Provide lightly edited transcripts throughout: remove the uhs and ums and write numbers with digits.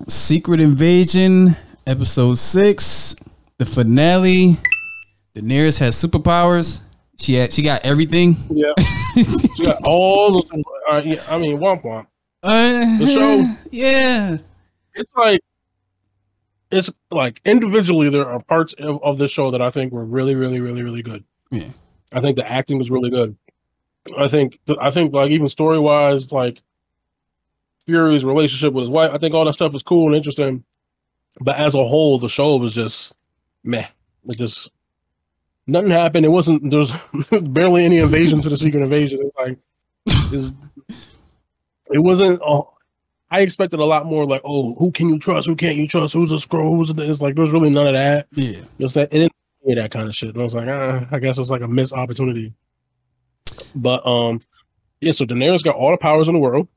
Secret Invasion, episode 6, the finale. Daenerys has superpowers. She got everything. Yeah, she got all the. Yeah, I mean, womp womp. The show, yeah, it's like individually there are parts of this show that I think were really, really, really, really good. Yeah, I think the acting was really good. I think like even story wise, like Fury's relationship with his wife, I think all that stuff is cool and interesting. But as a whole, the show was just meh. It just nothing happened. It wasn't. There's barely any invasion to the Secret Invasion. It's like it wasn't. I expected a lot more. Like, oh, who can you trust? Who can't you trust? Who's a scroll? Who's it's like there's really none of that. Yeah, it's that it didn't do that kind of shit. And I was like, I guess it's like a missed opportunity. But yeah. So Daenerys got all the powers in the world.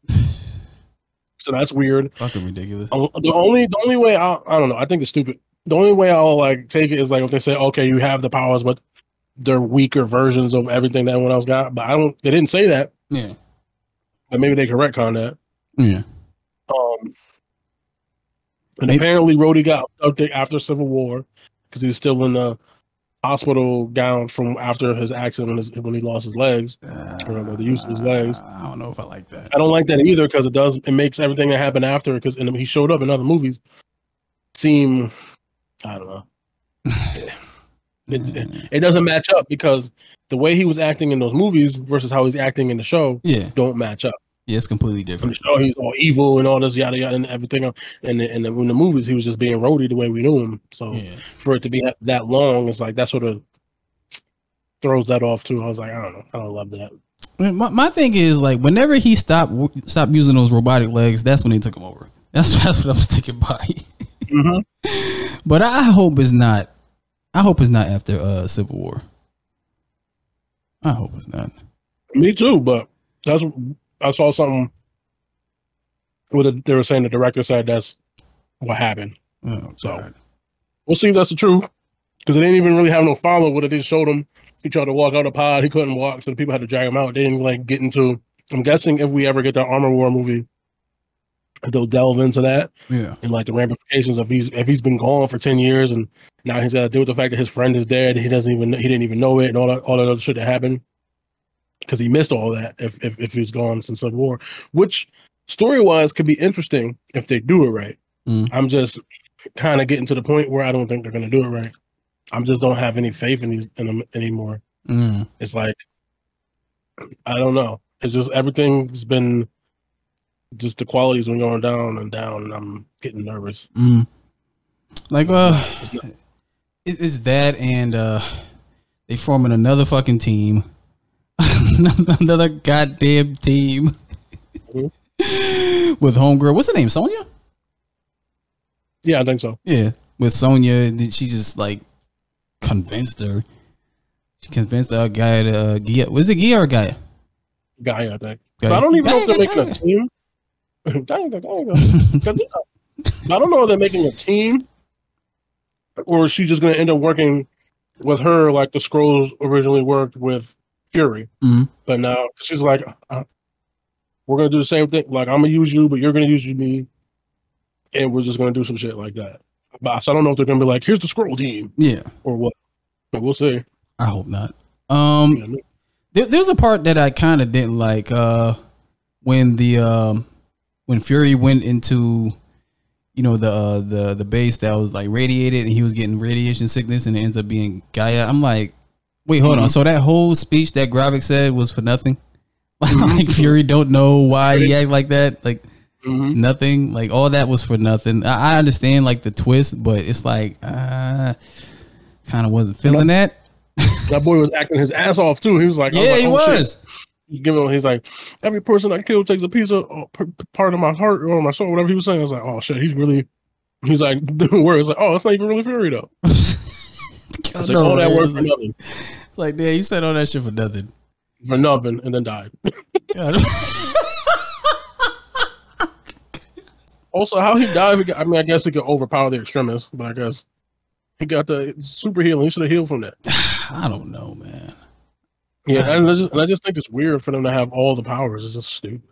So that's weird. Fucking ridiculous. The only way I don't know. I think it's stupid. The only way I'll like take it is like if they say, okay, you have the powers, but they're weaker versions of everything that everyone else got. But they didn't say that. Yeah. But maybe they can retcon that. Yeah. And apparently Rhodey got abducted after Civil War because he was still in the hospital gown from after his accident when he lost his legs, or the use of his legs. I don't know if I like that. I don't like that either because it makes everything that happened after, because he showed up in other movies, seem, I don't know. It doesn't match up because the way he was acting in those movies versus how he's acting in the show don't match up. Yeah, it's completely different. In the show, he's all evil and all this yada yada and everything. And in the movies, he was just being Rhodey the way we knew him. So for it to be that long, it's like that sort of throws that off too. I was like, I don't know, I don't love that. My thing is like whenever he stopped using those robotic legs, that's when they took him over. That's what I was thinking about. Mm-hmm. But I hope it's not. I hope it's not after Civil War. I hope it's not. Me too, but I saw something where they were saying the director said that's what happened. Oh, so we'll see if that's the truth, because they didn't even really have no follow. What it did showed him he tried to walk out of the pod, he couldn't walk, so the people had to drag him out. They didn't like get into. I'm guessing if we ever get that Armor War movie, they'll delve into that, and like the ramifications of if he's been gone for 10 years and now he's got to deal with the fact that his friend is dead. He didn't even know it, and all that other shit that happened. Because he missed all that if he's gone since Civil War, which story-wise could be interesting if they do it right. I'm just kind of getting to the point where I don't think they're going to do it right. I just don't have any faith in them anymore. It's like, I don't know. It's just everything's been, just the quality's been going down and down, and I'm getting nervous. Like, it's that, and they forming another fucking team. Another goddamn team with homegirl. What's her name? Sonya? Yeah, I think so. Yeah, with Sonya, and she just like convinced her. She convinced the guy to Gia. Was it Gia or Gaia? Gaia, I think. Gaia. I don't even know if they're making a team. I don't know if they're making a team, or is she just going to end up working with her like the Skrulls originally worked with Fury. But now she's like, we're gonna do the same thing. Like, I'm gonna use you, but you're gonna use me, and we're just gonna do some shit like that. But so I don't know if they're gonna be like, here's the Skrull team, or what. But we'll see. I hope not. There's a part that I kind of didn't like when Fury went into, you know, the base that was like radiated, and he was getting radiation sickness, and it ends up being Gaia. I'm like, wait, hold on. So that whole speech that Gravik said was for nothing? Like Fury don't know why he act like that? Like nothing? Like all that was for nothing? I understand like the twist, but it's like kind of wasn't feeling that. That boy was acting his ass off too. He was like, he was. He's like, every person I kill takes a piece of part of my heart or my soul, whatever he was saying. I was like, oh shit, he's like, doing words. Like, oh, that's not even really Fury though. I was like, all that word for nothing. It's like, yeah, you said all that shit for nothing. For nothing, and then died. Also, how he died, I mean, I guess he could overpower the extremists, but I guess he got the super healing. He should have healed from that. I don't know, man. Yeah, and I just think it's weird for them to have all the powers. It's just stupid.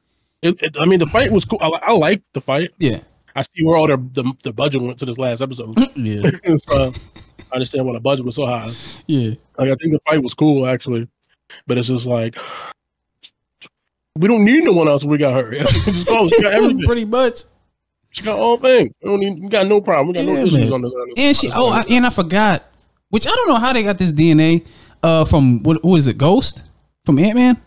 I mean, the fight was cool. I liked the fight. Yeah. I see where all the budget went to this last episode. Yeah. So I understand why the budget was so high. Yeah. Like I think the fight was cool actually, but it's just like we don't need no one else. We got her. Just call it. She got everything. Pretty much. She got all things. We got no problem. We got no issues on this. And I forgot, which I don't know how they got this DNA from what is it, Ghost from Ant-Man?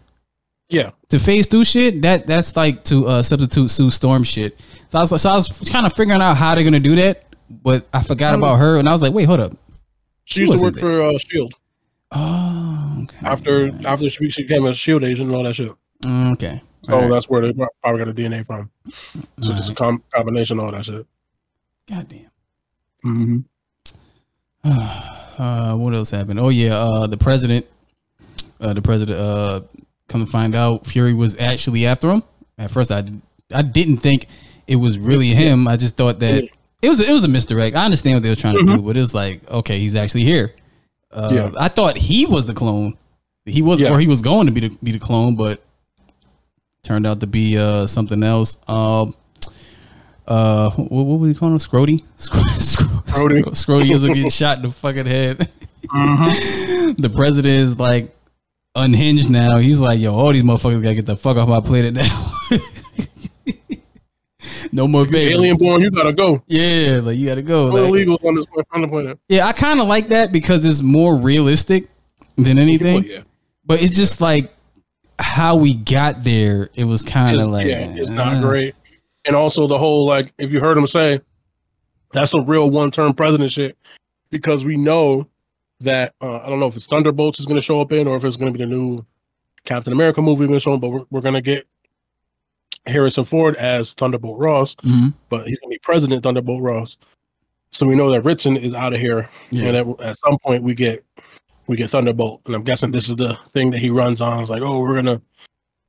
Yeah, to phase through shit. That's like to substitute Sue Storm shit. So I was kind of figuring out how they're gonna do that, but I forgot about her, and I was like, wait, hold up. She used to work for Shield. Oh, okay. After she became a Shield agent and all that shit. Okay. So that's where they probably got the DNA from. So just a combination of all that shit. Goddamn. Mm-hmm. What else happened? Oh yeah, the president. Come to find out, Fury was actually after him. At first, I didn't think it was really him. I just thought that it was a misdirect. I understand what they were trying to do, but it was like, okay, he's actually here. I thought he was the clone. He was, or he was going to be the clone, but turned out to be something else. What would we call him? Scrody? Scrody is getting shot in the fucking head. The president is like unhinged now. He's like, yo, all these motherfuckers gotta get the fuck off my planet now. No more favors. Alien born, you gotta go. Yeah, like you gotta go. No illegals on this planet. Yeah, I kind of like that because it's more realistic than anything. But it's just like how we got there. It was kind of like, it's not great. And also the whole, like, if you heard him say, that's a real one-term president shit, because we know that I don't know if it's Thunderbolts is going to show up in, or if it's going to be the new Captain America movie going to show up, but we're going to get Harrison Ford as Thunderbolt Ross, but he's going to be President Thunderbolt Ross. So we know that Ritson is out of here, and at some point we get Thunderbolt, and I'm guessing this is the thing that he runs on. It's like, oh, we're going to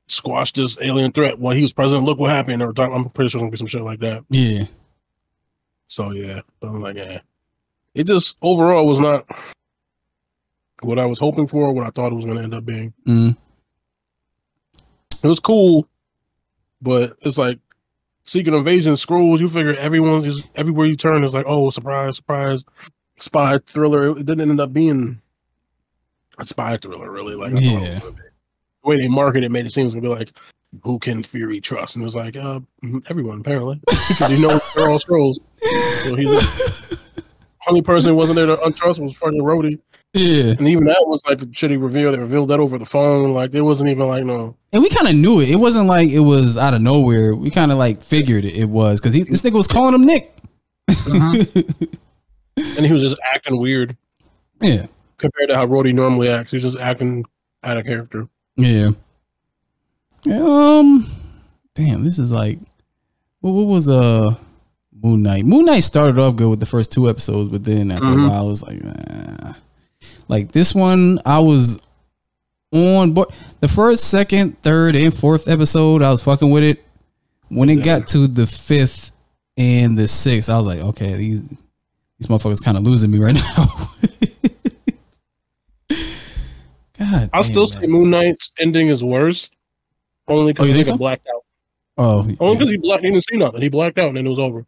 squash this alien threat while he was president. Look what happened. Or I'm pretty sure it's going to be some shit like that. Yeah. So yeah, I'm like, it just overall was not what I was hoping for, what I thought it was going to end up being. It was cool, but it's like Secret Invasion, Skrulls. You figure everywhere you turn is like, oh, surprise, surprise, spy thriller. It didn't end up being a spy thriller, really. Like, I thought it was gonna be. The way they marketed it made it seem it was gonna be like, who can Fury trust? And it was like, everyone apparently, because they're all Skrulls. So he's the only person who wasn't there to untrust was fucking Rhodey. Yeah, and even that was like a shitty reveal. They revealed that over the phone. Like, it wasn't even like no. And we kind of knew it. It wasn't like it was out of nowhere. We kind of like figured it was because this nigga was calling him Nick. And he was just acting weird. Yeah, compared to how Rhodey normally acts, he's just acting out of character. Yeah. Damn, this is like, what was Moon Knight? Moon Knight started off good with the first 2 episodes, but then after a while, I was like, like this one, I was on board. The first, second, third, and fourth episode, I was fucking with it. When it got to the 5th and the 6th, I was like, okay, these motherfuckers kind of losing me right now. God, I'll still say Moon Knight's ending is worse, only because he blacked out. Oh, only because he didn't see nothing. He blacked out and then it was over.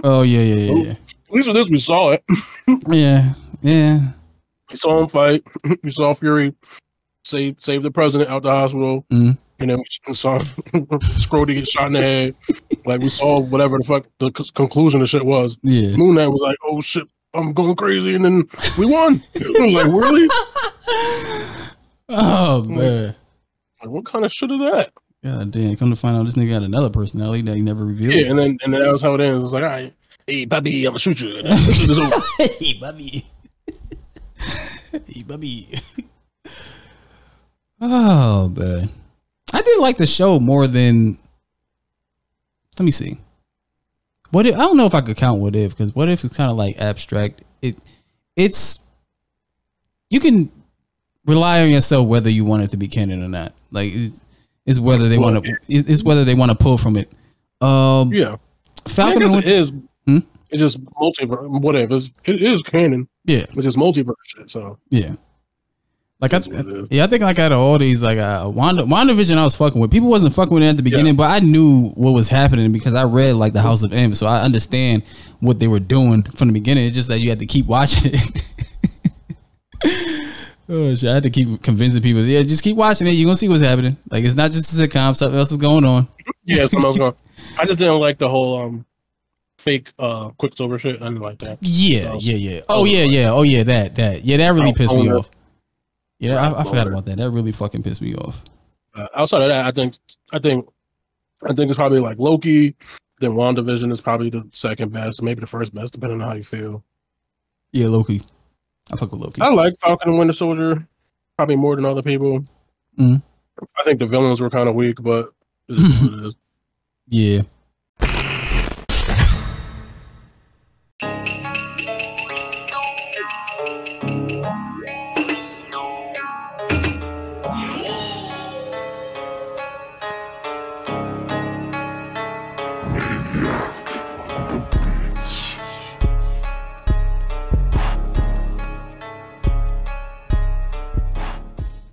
Oh yeah. At least with this, we saw it. Yeah. We saw him fight. We saw Fury save the president out the hospital, and then we saw Scrody get shot in the head. Like, we saw whatever the fuck the conclusion of shit was. Yeah. Moon Knight was like, "Oh shit, I'm going crazy," and then we won. I was like, really? Oh man, like, what kind of shit is that? God damn! Come to find out, this nigga had another personality that he never revealed. Yeah, and then that was how it ends. It's like, all right, hey, Bobby, I'm gonna shoot you. This is over. Hey, Bobby. Hey, Bobby. Oh man, I did like the show more than. Let me see. What if, I don't know if I could count What If, because What If is kind of like abstract. It's you can rely on yourself whether you want it to be canon or not. Like, it's whether they want to. It's whether they want to pull from it. Yeah, Falcon. It is. It's just multiverse. Whatever. It is canon. Yeah, it's just multiverse shit. So yeah. Like I think like out of all these, like WandaVision, I was fucking with. People wasn't fucking with it at the beginning, but I knew what was happening because I read like the House of M, so I understand what they were doing from the beginning. It's just that you had to keep watching it. Oh shit! I had to keep convincing people. Yeah, just keep watching it. You're gonna see what's happening. Like it's not just a sitcom. Something else is going on. Yeah, something else going. I just didn't like the whole fake Quicksilver shit. I didn't like that. Yeah. Oh yeah. That really pissed me off. Yeah, I forgot about that. That really fucking pissed me off. Outside of that, I think it's probably like Loki. Then WandaVision is probably the second best, maybe the first best, depending on how you feel. Yeah, Loki. I fuck with Loki. I like Falcon and Winter Soldier probably more than other people. Mm. I think the villains were kind of weak, but it is what it is. Yeah.